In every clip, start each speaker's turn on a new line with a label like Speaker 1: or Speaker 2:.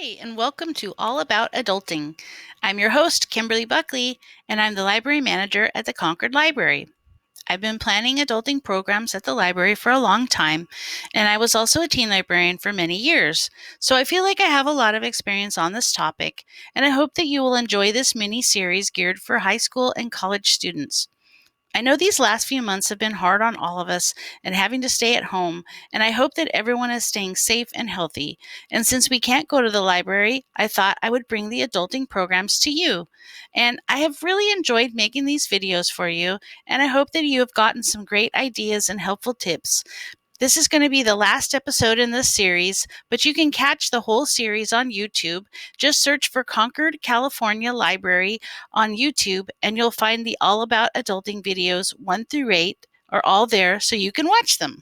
Speaker 1: Hi, and welcome to All About Adulting. I'm your host, Kimberly Buckley, and I'm the library manager at the Concord Library. I've been planning adulting programs at the library for a long time, and I was also a teen librarian for many years. So I feel like I have a lot of experience on this topic, and I hope that you will enjoy this mini series geared for high school and college students. I know these last few months have been hard on all of us and having to stay at home, and I hope that everyone is staying safe and healthy. And since we can't go to the library, I thought I would bring the adulting programs to you. And I have really enjoyed making these videos for you, and I hope that you have gotten some great ideas and helpful tips. This is going to be the last episode in this series, but you can catch the whole series on YouTube. Just search for Concord, California Library on YouTube, and you'll find the All About Adulting videos 1 through 8 are all there so you can watch them.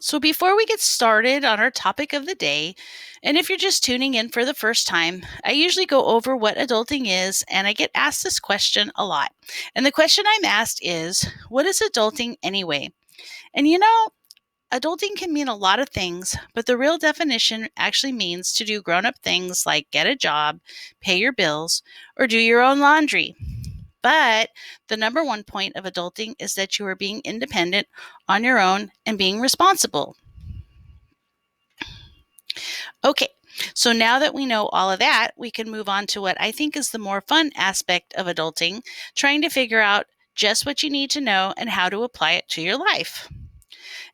Speaker 1: So, before we get started on our topic of the day, and if you're just tuning in for the first time, I usually go over what adulting is, and I get asked this question a lot. And the question I'm asked is, what is adulting anyway? And adulting can mean a lot of things, but the real definition actually means to do grown up things like get a job, pay your bills, or do your own laundry. But the number one point of adulting is that you are being independent on your own and being responsible. Okay, so now that we know all of that, we can move on to what I think is the more fun aspect of adulting, trying to figure out just what you need to know and how to apply it to your life.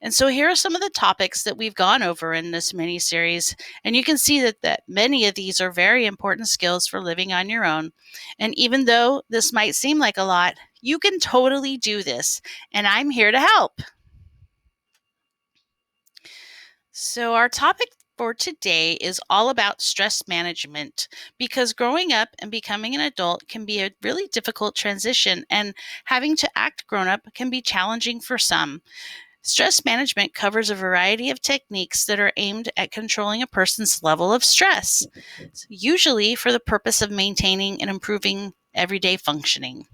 Speaker 1: And so here are some of the topics that we've gone over in this mini series. And you can see that many of these are very important skills for living on your own. And even though this might seem like a lot, you can totally do this. And I'm here to help. So our topic for today is all about stress management because growing up and becoming an adult can be a really difficult transition, and having to act grown up can be challenging for some. Stress management covers a variety of techniques that are aimed at controlling a person's level of stress, usually for the purpose of maintaining and improving everyday functioning.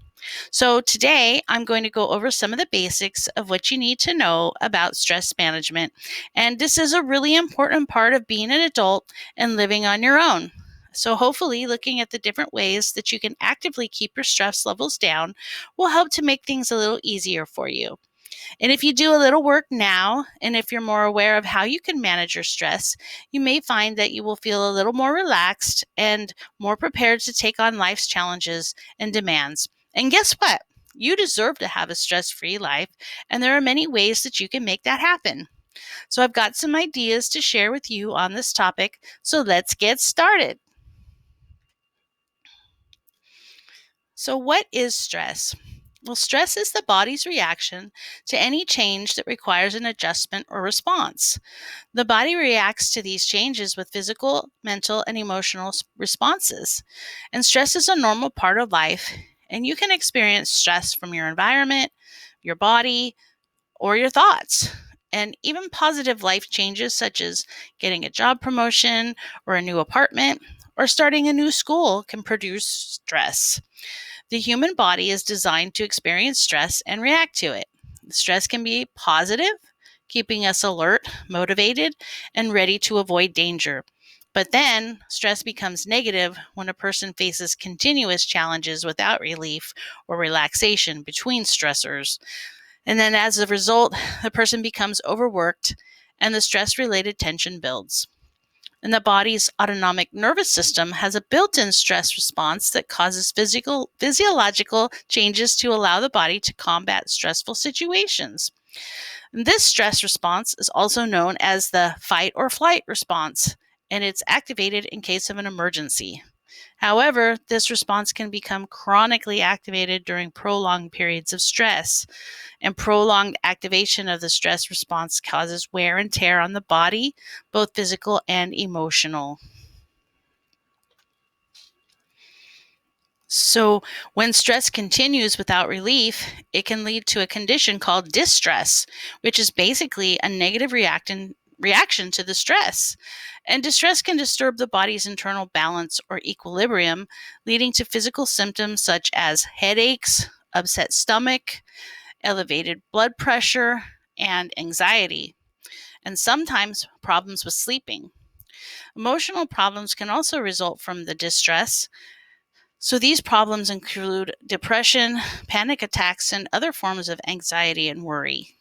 Speaker 1: So, today I'm going to go over some of the basics of what you need to know about stress management. And this is a really important part of being an adult and living on your own. So, hopefully, looking at the different ways that you can actively keep your stress levels down will help to make things a little easier for you. And if you do a little work now, and if you're more aware of how you can manage your stress, you may find that you will feel a little more relaxed and more prepared to take on life's challenges and demands. And guess what? You deserve to have a stress free life, and there are many ways that you can make that happen. So, I've got some ideas to share with you on this topic. So, let's get started. So, what is stress? Well, stress is the body's reaction to any change that requires an adjustment or response. The body reacts to these changes with physical, mental, and emotional responses. And stress is a normal part of life, and you can experience stress from your environment, your body, or your thoughts. And even positive life changes, such as getting a job promotion or a new apartment or starting a new school, can produce stress. The human body is designed to experience stress and react to it. Stress can be positive, keeping us alert, motivated, and ready to avoid danger. But then stress becomes negative when a person faces continuous challenges without relief or relaxation between stressors. And then as a result, the person becomes overworked and the stress related tension builds. And the body's autonomic nervous system has a built-in stress response that causes physiological changes to allow the body to combat stressful situations. And this stress response is also known as the fight or flight response, and it's activated in case of an emergency. However, this response can become chronically activated during prolonged periods of stress, and prolonged activation of the stress response causes wear and tear on the body, both physical and emotional. So, when stress continues without relief, it can lead to a condition called distress, which is basically a negative reaction to the stress. And distress can disturb the body's internal balance or equilibrium, leading to physical symptoms such as headaches, upset stomach, elevated blood pressure, and anxiety. and sometimes problems with sleeping. Emotional problems can also result from the distress. So these problems include depression, panic attacks, and other forms of anxiety and worry.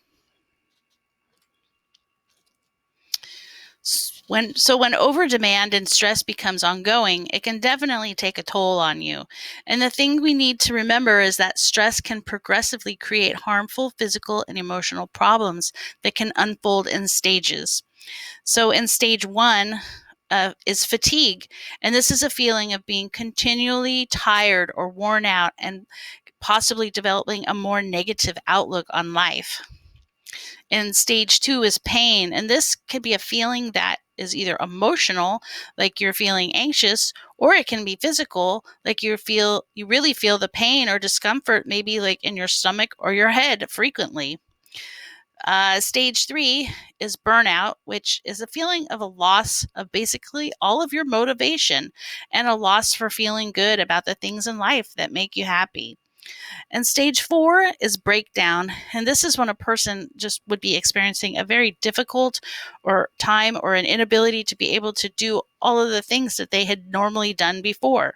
Speaker 1: When over demand and stress becomes ongoing, it can definitely take a toll on you. And the thing we need to remember is that stress can progressively create harmful physical and emotional problems that can unfold in stages. So in stage one is fatigue, and this is a feeling of being continually tired or worn out and possibly developing a more negative outlook on life. And stage two is pain. And this could be a feeling that is either emotional, like you're feeling anxious, or it can be physical, like you really feel the pain or discomfort, maybe like in your stomach or your head frequently. Stage three is burnout, which is a feeling of a loss of basically all of your motivation and a loss for feeling good about the things in life that make you happy. And stage four is breakdown. And this is when a person just would be experiencing a very difficult or time or an inability to be able to do all of the things that they had normally done before.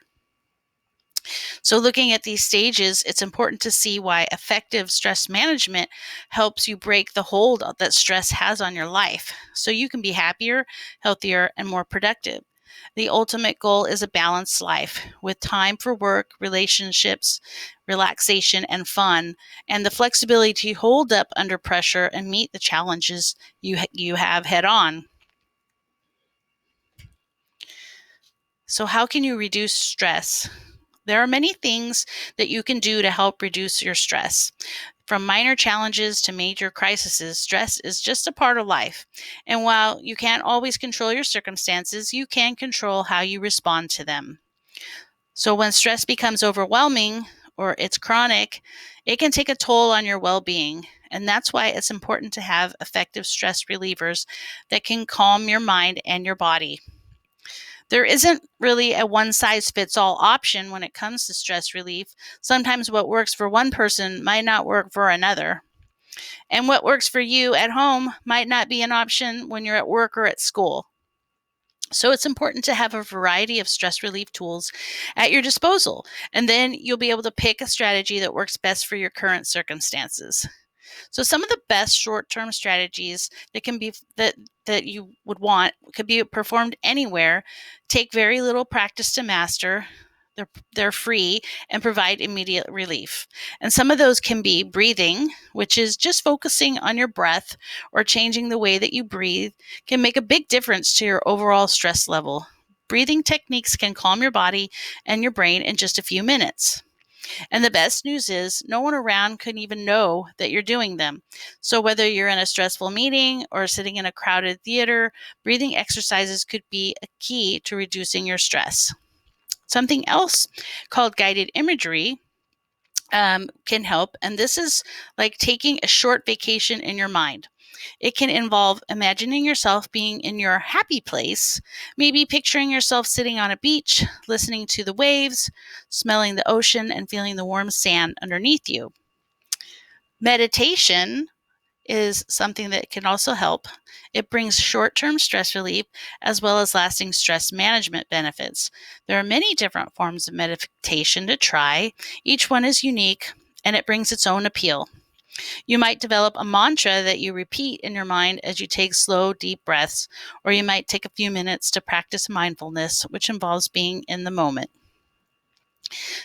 Speaker 1: So, looking at these stages, it's important to see why effective stress management helps you break the hold that stress has on your life so you can be happier, healthier, and more productive. The ultimate goal is a balanced life with time for work, relationships, relaxation, and fun, and the flexibility to hold up under pressure and meet the challenges you have head on. So, how can you reduce stress? There are many things that you can do to help reduce your stress. From minor challenges to major crises, stress is just a part of life. And while you can't always control your circumstances, you can control how you respond to them. So when stress becomes overwhelming or it's chronic, it can take a toll on your well being. And that's why it's important to have effective stress relievers that can calm your mind and your body. There isn't really a one size fits all option when it comes to stress relief. Sometimes what works for one person might not work for another. And what works for you at home might not be an option when you're at work or at school. So it's important to have a variety of stress relief tools at your disposal, and then you'll be able to pick a strategy that works best for your current circumstances. So some of the best short-term strategies that you would want could be performed anywhere, take very little practice to master. They're free and provide immediate relief. And some of those can be breathing, which is just focusing on your breath or changing the way that you breathe can make a big difference to your overall stress level. Breathing techniques can calm your body and your brain in just a few minutes. And the best news is no one around can even know that you're doing them. So whether you're in a stressful meeting or sitting in a crowded theater, breathing exercises could be a key to reducing your stress. Something else called guided imagery can help, and this is like taking a short vacation in your mind. It can involve imagining yourself being in your happy place, maybe picturing yourself sitting on a beach, listening to the waves, smelling the ocean, and feeling the warm sand underneath you. Meditation is something that can also help. It brings short-term stress relief as well as lasting stress management benefits. There are many different forms of meditation to try. Each one is unique and it brings its own appeal. You might develop a mantra that you repeat in your mind as you take slow, deep breaths, or you might take a few minutes to practice mindfulness, which involves being in the moment.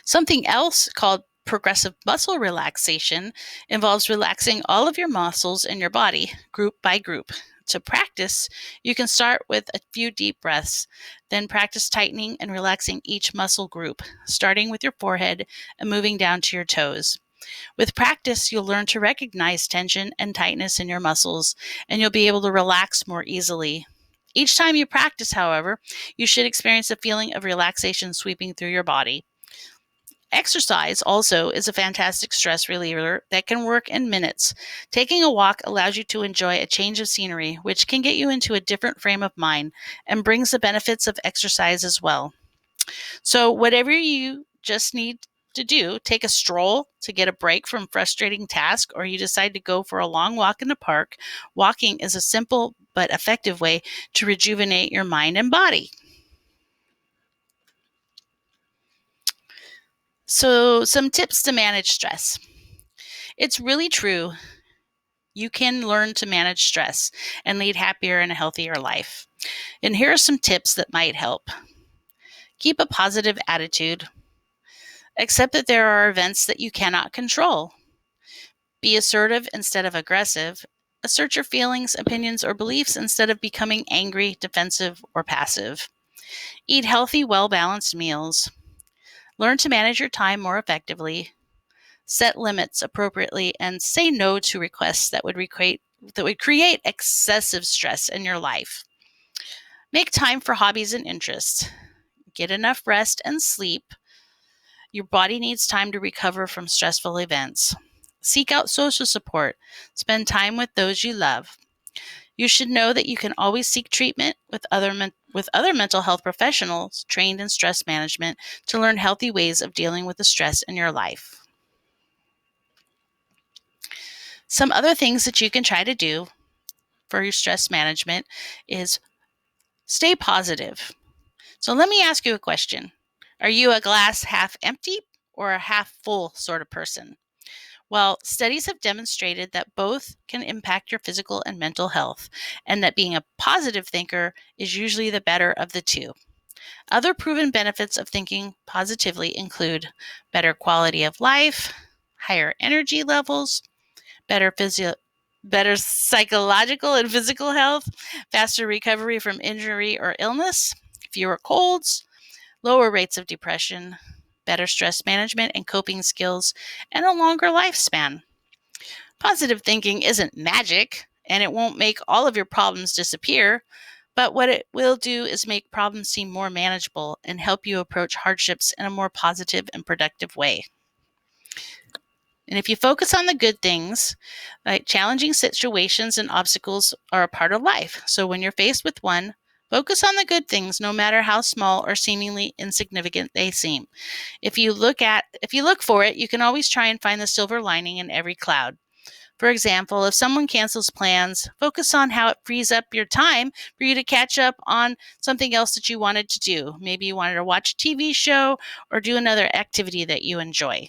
Speaker 1: Something else called progressive muscle relaxation involves relaxing all of your muscles in your body, group by group. To practice, you can start with a few deep breaths, then practice tightening and relaxing each muscle group, starting with your forehead and moving down to your toes. With practice, you'll learn to recognize tension and tightness in your muscles, and you'll be able to relax more easily. Each time you practice, however, you should experience a feeling of relaxation sweeping through your body. Exercise also is a fantastic stress reliever that can work in minutes. Taking a walk allows you to enjoy a change of scenery, which can get you into a different frame of mind and brings the benefits of exercise as well. So, whatever you just need to do, take a stroll to get a break from frustrating tasks, or you decide to go for a long walk in the park, walking is a simple but effective way to rejuvenate your mind and body. So, some tips to manage stress. It's really true. You can learn to manage stress and lead happier and a healthier life. And here are some tips that might help. Keep a positive attitude. Accept that there are events that you cannot control. Be assertive instead of aggressive. Assert your feelings, opinions, or beliefs instead of becoming angry, defensive, or passive. Eat healthy, well-balanced meals. Learn to manage your time more effectively. Set limits appropriately and say no to requests that would create excessive stress in your life. Make time for hobbies and interests. Get enough rest and sleep. Your body needs time to recover from stressful events. Seek out social support. Spend time with those you love. You should know that you can always seek treatment with other mental health professionals trained in stress management to learn healthy ways of dealing with the stress in your life. Some other things that you can try to do for your stress management is stay positive. So let me ask you a question. Are you a glass half empty or a half full sort of person? Well, studies have demonstrated that both can impact your physical and mental health, and that being a positive thinker is usually the better of the two. Other proven benefits of thinking positively include better quality of life, higher energy levels, better psychological and physical health, faster recovery from injury or illness, fewer colds, lower rates of depression, better stress management and coping skills, and a longer lifespan. Positive thinking isn't magic, and it won't make all of your problems disappear, but what it will do is make problems seem more manageable and help you approach hardships in a more positive and productive way. And if you focus on the good things, like challenging situations and obstacles are a part of life. So when you're faced with one, focus on the good things, no matter how small or seemingly insignificant they seem. If you look for it, you can always try and find the silver lining in every cloud. For example, if someone cancels plans, focus on how it frees up your time for you to catch up on something else that you wanted to do. Maybe you wanted to watch a TV show or do another activity that you enjoy.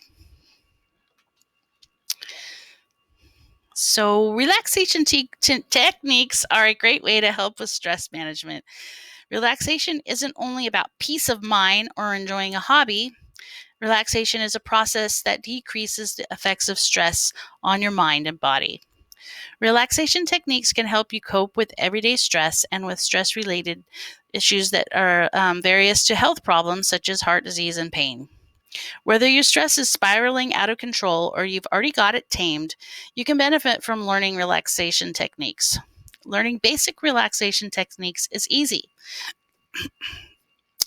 Speaker 1: So, relaxation techniques are a great way to help with stress management. Relaxation isn't only about peace of mind or enjoying a hobby. Relaxation is a process that decreases the effects of stress on your mind and body. Relaxation techniques can help you cope with everyday stress and with stress-related issues that are various to health problems such as heart disease and pain. Whether your stress is spiraling out of control or you've already got it tamed, you can benefit from learning relaxation techniques. Learning basic relaxation techniques is easy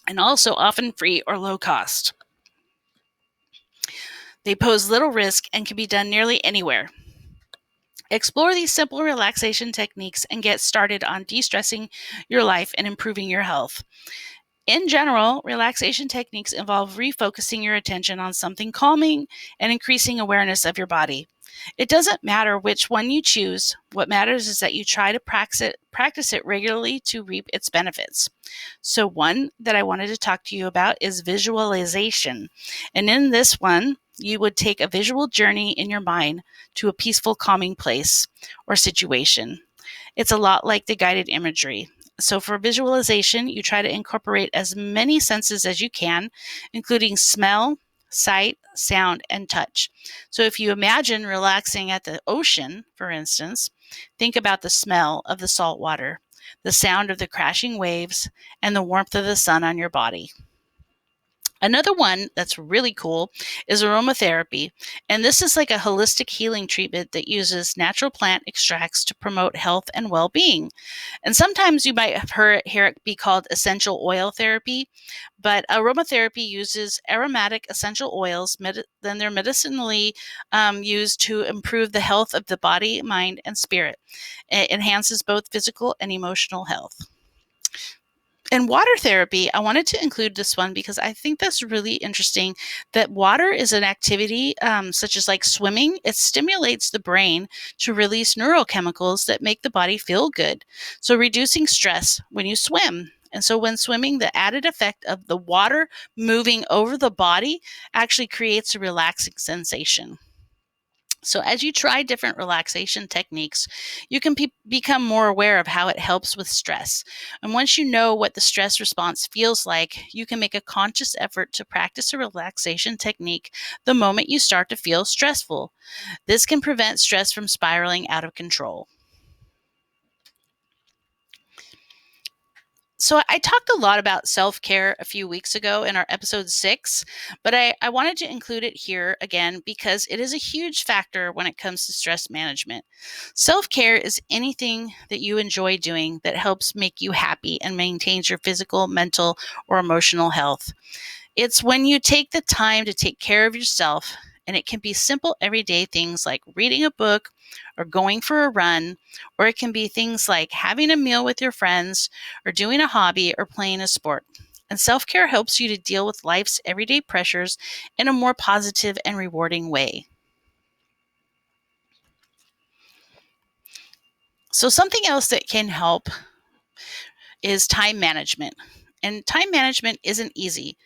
Speaker 1: and also often free or low cost. They pose little risk and can be done nearly anywhere. Explore these simple relaxation techniques and get started on de-stressing your life and improving your health. In general, relaxation techniques involve refocusing your attention on something calming and increasing awareness of your body. It doesn't matter which one you choose. What matters is that you try to practice it regularly to reap its benefits. So one that I wanted to talk to you about is visualization. And in this one, you would take a visual journey in your mind to a peaceful, calming place or situation. It's a lot like the guided imagery. So for visualization, you try to incorporate as many senses as you can, including smell, sight, sound, and touch. So if you imagine relaxing at the ocean, for instance, think about the smell of the salt water, the sound of the crashing waves, and the warmth of the sun on your body. Another one that's really cool is aromatherapy. And this is like a holistic healing treatment that uses natural plant extracts to promote health and well-being. And sometimes you might have hear it be called essential oil therapy, but aromatherapy uses aromatic essential oils, then they're medicinally used to improve the health of the body, mind, and spirit. It enhances both physical and emotional health. And water therapy, I wanted to include this one because I think that's really interesting that water is an activity such as like swimming. It stimulates the brain to release neurochemicals that make the body feel good. So reducing stress when you swim. And so when swimming, the added effect of the water moving over the body actually creates a relaxing sensation. So, as you try different relaxation techniques, you can become more aware of how it helps with stress. And once you know what the stress response feels like, you can make a conscious effort to practice a relaxation technique the moment you start to feel stressful. This can prevent stress from spiraling out of control. So I talked a lot about self-care a few weeks ago in our episode 6, but I wanted to include it here again because it is a huge factor when it comes to stress management. Self-care is anything that you enjoy doing that helps make you happy and maintains your physical, mental, or emotional health. It's when you take the time to take care of yourself, and it can be simple everyday things like reading a book or going for a run, or it can be things like having a meal with your friends or doing a hobby or playing a sport. And self care helps you to deal with life's everyday pressures in a more positive and rewarding way. So, something else that can help is time management. And time management isn't easy.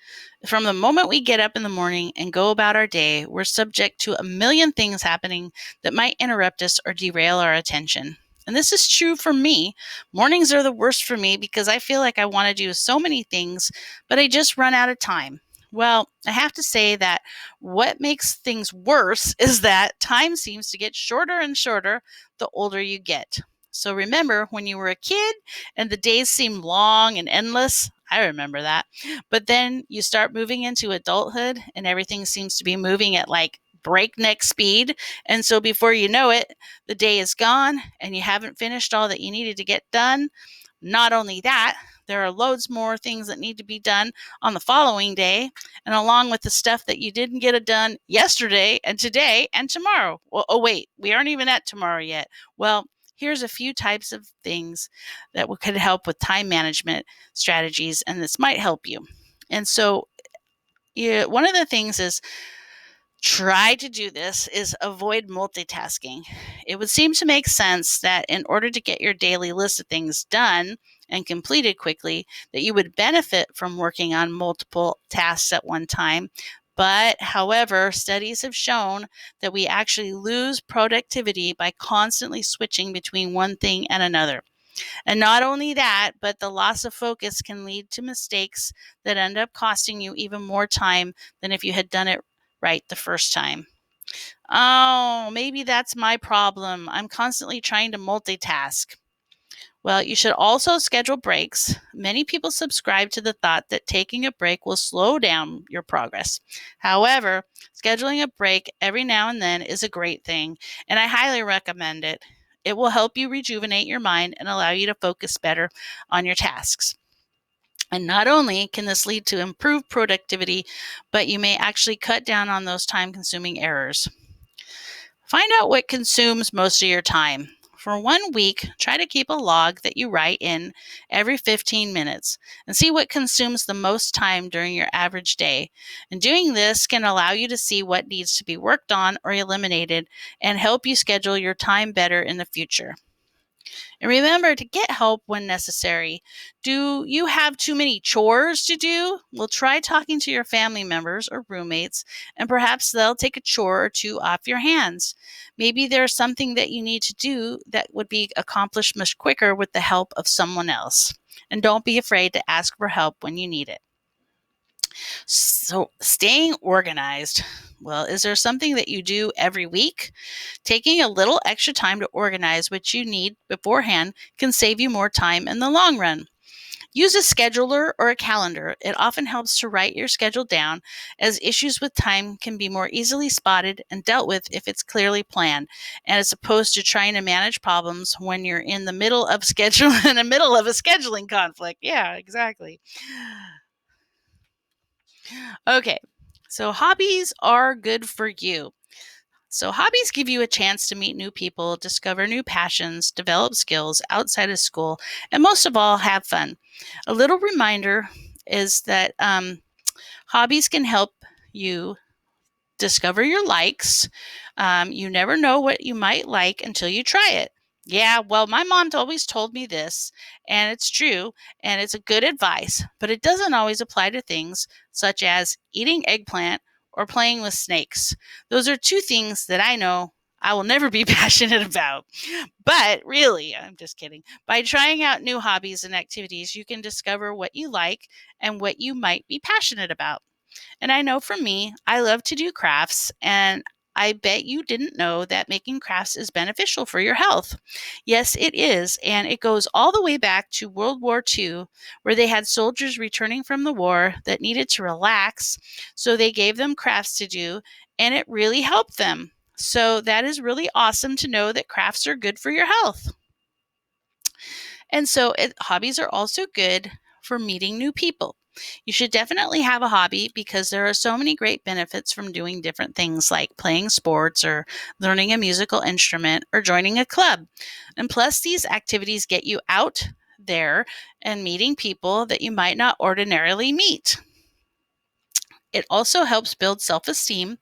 Speaker 1: From the moment we get up in the morning and go about our day, we're subject to a million things happening that might interrupt us or derail our attention. And this is true for me. Mornings are the worst for me because I feel like I want to do so many things, but I just run out of time. Well, I have to say that what makes things worse is that time seems to get shorter and shorter the older you get. So remember when you were a kid and the days seemed long and endless? I remember that. But then you start moving into adulthood and everything seems to be moving at like breakneck speed. And so before you know it, the day is gone and you haven't finished all that you needed to get done. Not only that, there are loads more things that need to be done on the following day, and along with the stuff that you didn't get it done yesterday and today and tomorrow. Well, oh, wait, we aren't even at tomorrow yet. Well, here's a few types of things that could help with time management strategies, and this might help you. And so, one of the things is try to do this is avoid multitasking. It would seem to make sense that in order to get your daily list of things done and completed quickly, that you would benefit from working on multiple tasks at one time. But however, studies have shown that we actually lose productivity by constantly switching between one thing and another. And not only that, but the loss of focus can lead to mistakes that end up costing you even more time than if you had done it right the first time. Oh, maybe that's my problem. I'm constantly trying to multitask. Well, you should also schedule breaks. Many people subscribe to the thought that taking a break will slow down your progress. However, scheduling a break every now and then is a great thing, and I highly recommend it. It will help you rejuvenate your mind and allow you to focus better on your tasks. And not only can this lead to improved productivity, but you may actually cut down on those time consuming errors. Find out what consumes most of your time. For 1 week, try to keep a log that you write in every 15 minutes and see what consumes the most time during your average day. And doing this can allow you to see what needs to be worked on or eliminated and help you schedule your time better in the future. And remember to get help when necessary. Do you have too many chores to do? Well, try talking to your family members or roommates, and perhaps they'll take a chore or two off your hands. Maybe there's something that you need to do that would be accomplished much quicker with the help of someone else. And don't be afraid to ask for help when you need it. So, staying organized. Well, is there something that you do every week? Taking a little extra time to organize what you need beforehand can save you more time in the long run. Use a scheduler or a calendar. It often helps to write your schedule down, as issues with time can be more easily spotted and dealt with if it's clearly planned, and as opposed to trying to manage problems when you're in the middle of in the middle of a scheduling conflict. Yeah, exactly. Okay, so hobbies are good for you. So, hobbies give you a chance to meet new people, discover new passions, develop skills outside of school, and most of all, have fun. A little reminder is that hobbies can help you discover your likes. You never know what you might like until you try it. Yeah, well, my mom always told me this, and it's true, and it's a good advice, but it doesn't always apply to things such as eating eggplant or playing with snakes. Those are two things that I know I will never be passionate about. But really, I'm just kidding. By trying out new hobbies and activities, you can discover what you like and what you might be passionate about. And I know for me, I love to do crafts, and I bet you didn't know that making crafts is beneficial for your health. Yes, it is, and it goes all the way back to World War II, where they had soldiers returning from the war that needed to relax, so they gave them crafts to do, and it really helped them. So that is really awesome to know that crafts are good for your health. And so hobbies are also good for meeting new people. You should definitely have a hobby because there are so many great benefits from doing different things like playing sports or learning a musical instrument or joining a club. And plus, these activities get you out there and meeting people that you might not ordinarily meet. It also helps build self esteem.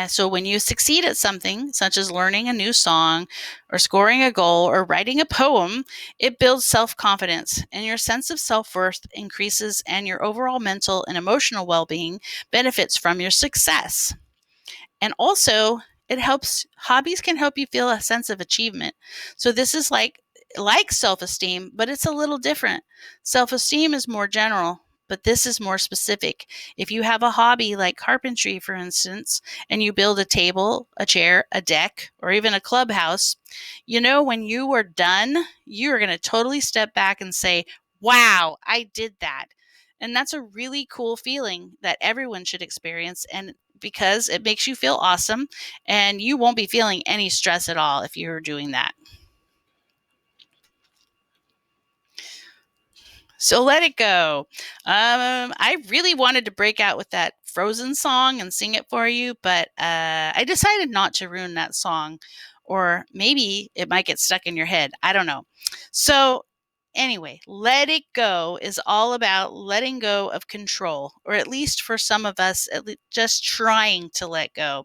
Speaker 1: So when you succeed at something, such as learning a new song or scoring a goal or writing a poem, it builds self-confidence and your sense of self-worth increases and your overall mental and emotional well-being benefits from your success. And also, it helps hobbies can help you feel a sense of achievement. So this is like self-esteem, but it's a little different. Self-esteem is more general, but this is more specific. If you have a hobby like carpentry, for instance, and you build a table, a chair, a deck, or even a clubhouse, you know, when you are done, you're going to totally step back and say, wow, I did that. And that's a really cool feeling that everyone should experience. And because it makes you feel awesome, and you won't be feeling any stress at all if you're doing that. So let it go. I really wanted to break out with that Frozen song and sing it for you, but I decided not to ruin that song, or maybe it might get stuck in your head. I don't know. So, anyway, let it go is all about letting go of control, or at least for some of us, just trying to let go.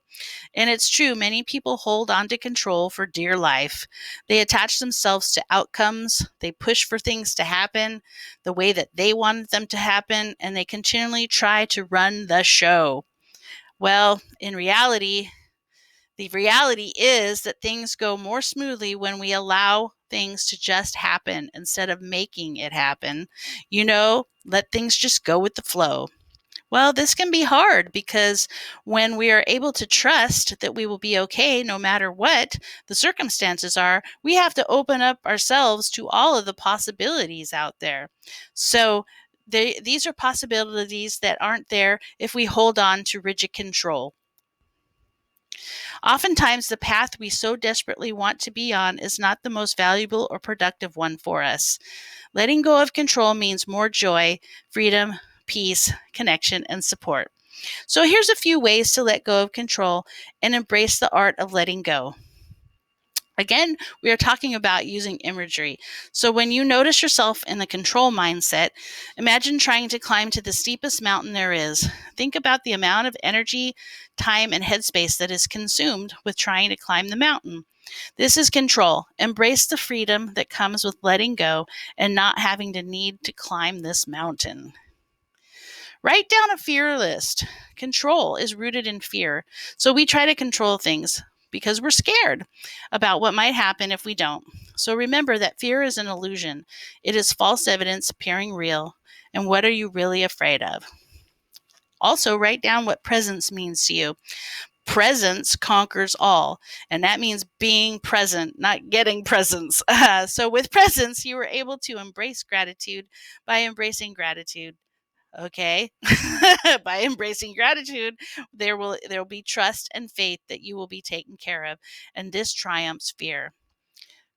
Speaker 1: And it's true, many people hold on to control for dear life. They attach themselves to outcomes, they push for things to happen the way that they wanted them to happen, and they continually try to run the show. Well, in reality, the reality is that things go more smoothly when we allow things to just happen instead of making it happen. You know, let things just go with the flow. Well, this can be hard because when we are able to trust that we will be okay no matter what the circumstances are, we have to open up ourselves to all of the possibilities out there. So, these are possibilities that aren't there if we hold on to rigid control. Oftentimes, the path we so desperately want to be on is not the most valuable or productive one for us. Letting go of control means more joy, freedom, peace, connection, and support. So here's a few ways to let go of control and embrace the art of letting go. Again, we are talking about using imagery. So when you notice yourself in the control mindset, imagine trying to climb to the steepest mountain there is. Think about the amount of energy, time, and headspace that is consumed with trying to climb the mountain. This is control. Embrace the freedom that comes with letting go and not having to need to climb this mountain. Write down a fear list. Control is rooted in fear. So we try to control things because we're scared about what might happen if we don't. So remember that fear is an illusion. It is false evidence appearing real. And what are you really afraid of? Also, write down what presence means to you. Presence conquers all, and that means being present, not getting presents. So with presence, you were able to embrace gratitude by embracing gratitude. Okay. By embracing gratitude, there will be trust and faith that you will be taken care of, and this triumphs fear.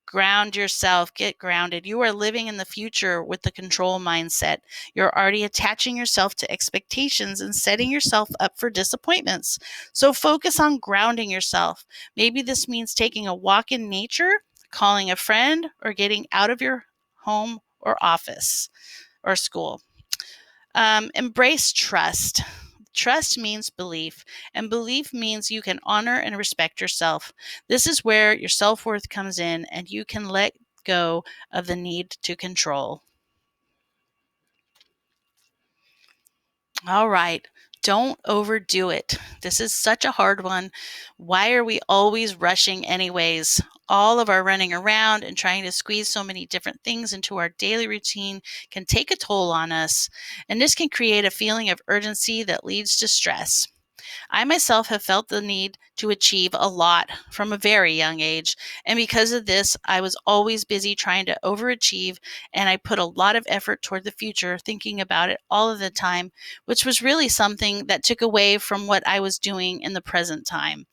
Speaker 1: Ground yourself, get grounded. You are living in the future with the control mindset. You're already attaching yourself to expectations and setting yourself up for disappointments. So focus on grounding yourself. Maybe this means taking a walk in nature, calling a friend, or getting out of your home or office or school. Embrace trust. Trust means belief, and belief means you can honor and respect yourself. This is where your self worth comes in, and you can let go of the need to control. All right. Don't overdo it. This is such a hard one. Why are we always rushing, anyways? All of our running around and trying to squeeze so many different things into our daily routine can take a toll on us, and this can create a feeling of urgency that leads to stress. I myself have felt the need to achieve a lot from a very young age. And because of this, I was always busy trying to overachieve. And I put a lot of effort toward the future, thinking about it all of the time, which was really something that took away from what I was doing in the present time.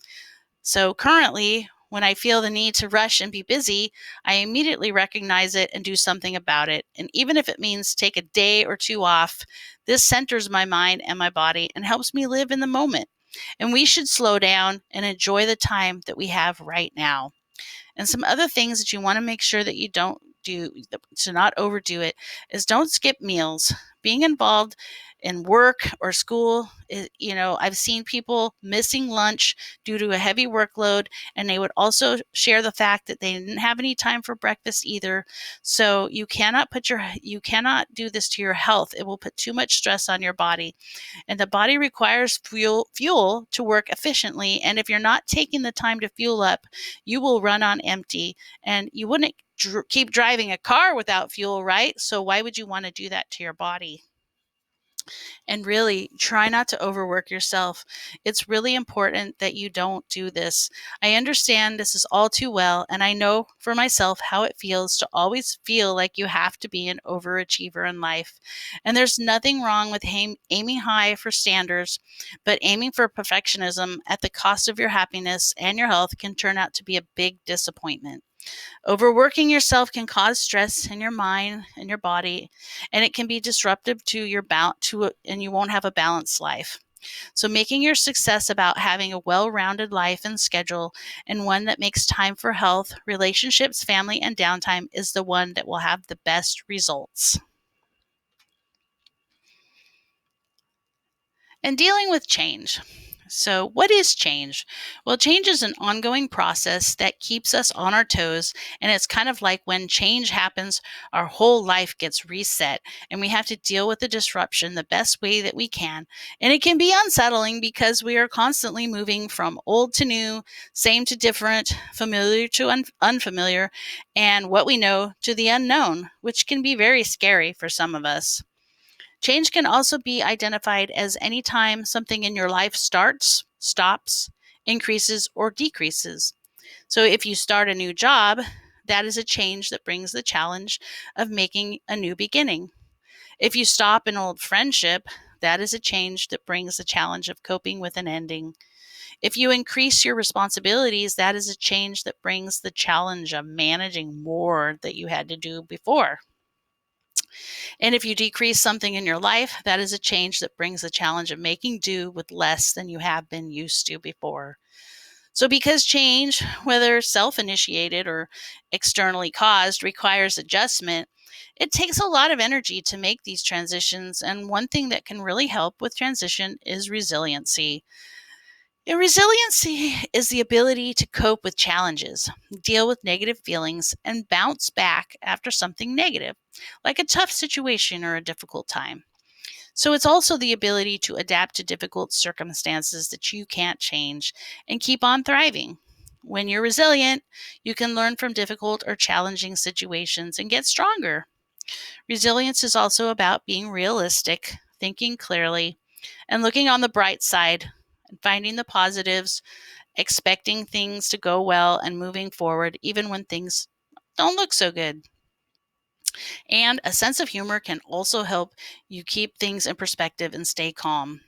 Speaker 1: So currently, when I feel the need to rush and be busy, I immediately recognize it and do something about it. And even if it means take a day or two off, this centers my mind and my body and helps me live in the moment. And we should slow down and enjoy the time that we have right now. And some other things that you want to make sure that you don't do to not overdo it is don't skip meals. Being involved in work or school, I've seen people missing lunch due to a heavy workload, and they would also share the fact that they didn't have any time for breakfast either. So you cannot do this to your health. It will put too much stress on your body, and the body requires fuel to work efficiently. And if you're not taking the time to fuel up, you will run on empty, and you wouldn't keep driving a car without fuel, right? So why would you want to do that to your body? And really try not to overwork yourself. It's really important that you don't do this. I understand this is all too well, and I know for myself how it feels to always feel like you have to be an overachiever in life. And there's nothing wrong with aiming high for standards, but aiming for perfectionism at the cost of your happiness and your health can turn out to be a big disappointment. Overworking yourself can cause stress in your mind and your body, and it can be disruptive to and you won't have a balanced life. So making your success about having a well-rounded life and schedule, and one that makes time for health, relationships, family, and downtime is the one that will have the best results. And dealing with change. So, what is change? Well, change is an ongoing process that keeps us on our toes. And it's kind of like when change happens, our whole life gets reset, and we have to deal with the disruption the best way that we can. And it can be unsettling because we are constantly moving from old to new, same to different, familiar to unfamiliar, and what we know to the unknown, which can be very scary for some of us. Change can also be identified as any time something in your life starts, stops, increases, or decreases. So if you start a new job, that is a change that brings the challenge of making a new beginning. If you stop an old friendship, that is a change that brings the challenge of coping with an ending. If you increase your responsibilities, that is a change that brings the challenge of managing more that you had to do before. And if you decrease something in your life, that is a change that brings the challenge of making do with less than you have been used to before. So, because change, whether self initiated or externally caused, requires adjustment, it takes a lot of energy to make these transitions. And one thing that can really help with transition is resiliency. And resiliency is the ability to cope with challenges, deal with negative feelings, and bounce back after something negative, like a tough situation or a difficult time. So it's also the ability to adapt to difficult circumstances that you can't change and keep on thriving. When you're resilient, you can learn from difficult or challenging situations and get stronger. Resilience is also about being realistic, thinking clearly, and looking on the bright side and finding the positives, expecting things to go well and moving forward even when things don't look so good. And a sense of humor can also help you keep things in perspective and stay calm.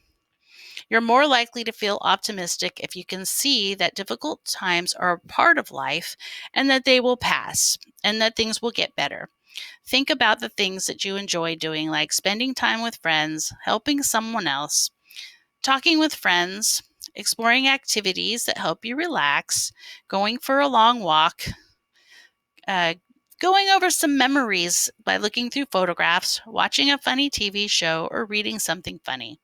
Speaker 1: You're more likely to feel optimistic if you can see that difficult times are a part of life and that they will pass and that things will get better. Think about the things that you enjoy doing, like spending time with friends, helping someone else, talking with friends, exploring activities that help you relax, going for a long walk, uh, going over some memories by looking through photographs, watching a funny TV show, or reading something funny.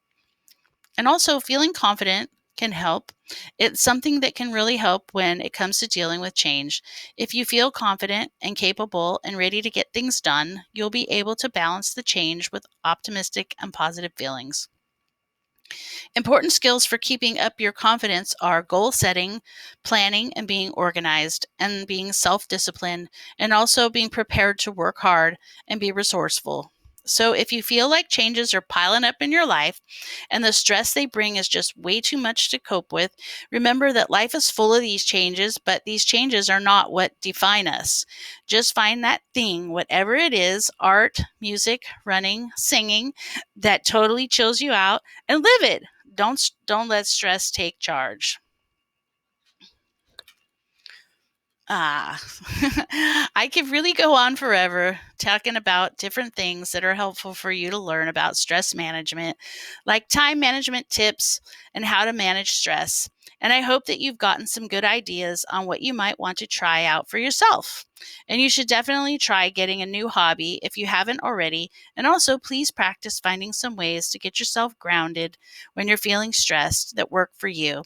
Speaker 1: And also, feeling confident can help. It's something that can really help when it comes to dealing with change. If you feel confident and capable and ready to get things done, you'll be able to balance the change with optimistic and positive feelings. Important skills for keeping up your confidence are goal setting, planning, and being organized, and being self disciplined, and also being prepared to work hard and be resourceful. So, if you feel like changes are piling up in your life and the stress they bring is just way too much to cope with, remember that life is full of these changes, but these changes are not what define us. Just find that thing, whatever it is, art, music, running, singing, that totally chills you out, and live it. Don't let stress take charge. Ah, I could really go on forever talking about different things that are helpful for you to learn about stress management, like time management tips and how to manage stress. And I hope that you've gotten some good ideas on what you might want to try out for yourself. And you should definitely try getting a new hobby if you haven't already. And also, please practice finding some ways to get yourself grounded when you're feeling stressed that work for you.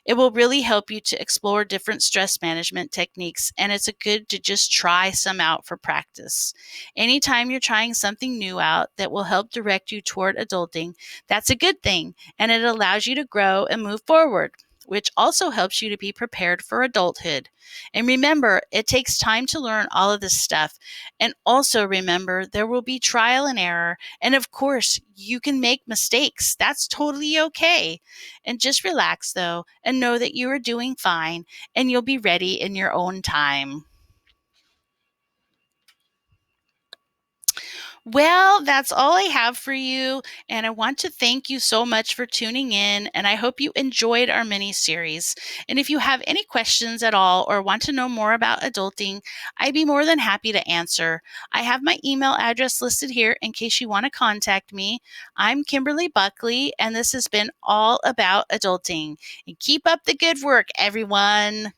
Speaker 1: It will really help you to explore different stress management techniques, and it's a good to just try some out for practice. Anytime you're trying something new out that will help direct you toward adulting, that's a good thing, and it allows you to grow and move forward, which also helps you to be prepared for adulthood. And remember, it takes time to learn all of this stuff. And also remember, there will be trial and error. And of course, you can make mistakes. That's totally okay. And just relax, though, and know that you are doing fine and you'll be ready in your own time. Well, that's all I have for you. And I want to thank you so much for tuning in. And I hope you enjoyed our mini series. And if you have any questions at all or want to know more about adulting, I'd be more than happy to answer. I have my email address listed here in case you want to contact me. I'm Kimberly Buckley, and this has been all about adulting. And keep up the good work, everyone.